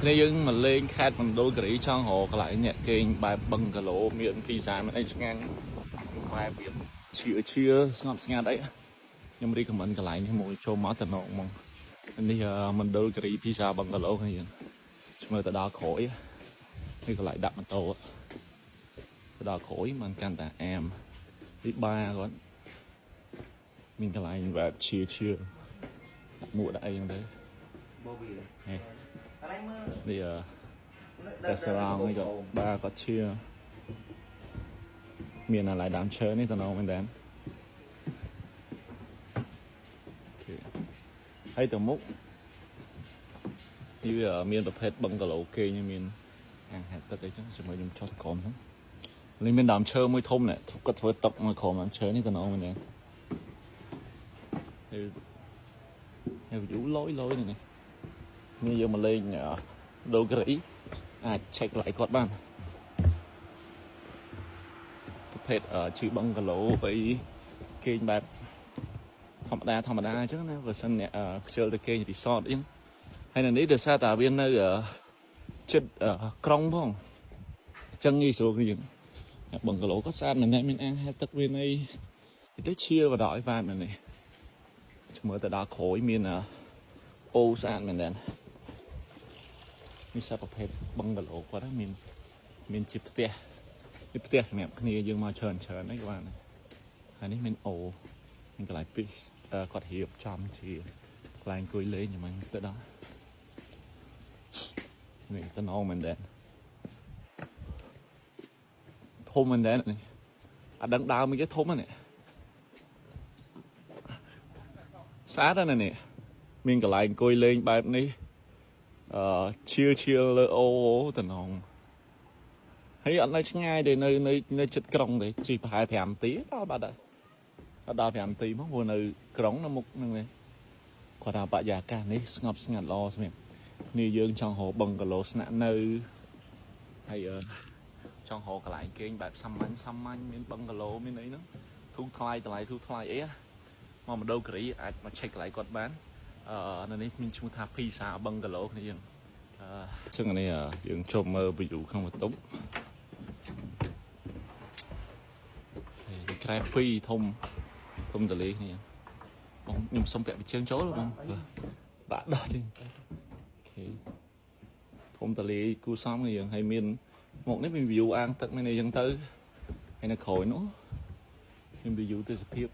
នេះយើងមកលេងខេត្តមណ្ឌលគិរីចង់រកកន្លែងអ្នកគេងបែបបឹងគីឡូមានពីសាមានអីឆ្ងាញ់បែបវាឈឿស្ងប់ស្ងាត់អីខ្ញុំរីកខមមិនកន្លែងនេះមួយចូលមកតំណងមកនេះមណ្ឌលគិរីពីសាបឹងគីឡូហ្នឹងយើងឈ្មោះទៅដល់ក្រោយនេះកន្លែងដាក់ម៉ូតូទៅដល់ក្រោយมันកាន់តែអាមនេះបាគាត់មានកន្លែងបែបឈឿដាក់មួកដាក់អីហ្នឹងទៅបូវីនេះតែសារ៉ងនេះក៏បាគាត់ឈឿមានอะไรដើមឈើនេះតំណមែនតើហើយទៅមុខវាមានប្រភេទបឹងគីឡូគេមានអាងហែកទឹកអីចឹងជាមួយខ្ញុំចុះក្រោមហ្នឹងនេះមានដើមឈើមួយធំនេះគាត់ធ្វើទឹកមកក្រោមដើមឈើនេះតំណមែនតើហើយយូរលយនេះនេះយើងមកលេងដូលគិរីអាចឆែកកន្លែងគាត់បានប្រភេទឈឺបឹងគីឡូអីគេងបែបធម្មតាអញ្ចឹងណាបើសិនអ្នកខ្ជិលទៅគេងរីសតអីហើយនៅនេះដោយសារតែវានៅចិត្តក្រុងផងអញ្ចឹងងាយស្រួលគឺយើងបឹងគីឡូក៏ស្អាតមែនដែរមានអាងហែលទឹកវានៃទៅឈៀបដ ாய் បានមែននេះឈ្មោះទៅដល់ក្រោយមានអូស្អាតមែនដែរនេះសាប្រភេទបឹងគីឡូគាត់មានជាផ្ទះសម្រាប់គ្នាយើងមកច្រើនអីក៏បានហើយនេះមានអូមានកន្លែងពីគាត់រៀបចំជាកន្លែងអង្គុយលេងយ៉ាងម៉េចទៅដល់នេះតំណងមែនដែរធំមែនដែរនេះអត់ដឹងដើមមិនគេធំហ្នឹងស្អាតណាស់នេះមានកន្លែងអង្គុយលេងបែបនេះឈៀលលើអូតំណងហើយអត់នៅឆ្ងាយទេនៅជិតក្រុងទេជិះប្រហែល5នាទីដល់បាត់ហើយអត់ដល់5នាទីមកព្រោះនៅក្រុងនៅមុខហ្នឹងនេះគាត់ថាបរិយាកាសនេះស្ងប់ស្ងាត់ល្អសម្រាប់នេះយើងចង់រកបឹងគីឡូស្នាក់នៅហើយចង់រកកន្លែងគេងបែបសាមញ្ញមានបឹងគីឡូមានអីហ្នឹងធូរថ្លៃអីមកមណ្ឌលគិរីអាចមកឆែកកន្លែងគាត់បាននៅនេះមានឈ្មោះថាភីសាបឹងគីឡូគ្នាយើងចឹងនេះយើងចូលមើល view ក្នុងបន្ទប់ក្រែពីរធំតលេគ្នាបងខ្ញុំសុំពាក់វិជើងចូលបងបាក់ដោះចឹងអូខេធំតលេគូសំគ្នាយើងហើយមានមកនេះមាន view អាងទឹកមានអីចឹងទៅហើយនៅក្រោយនោះមាន view ទេសភាព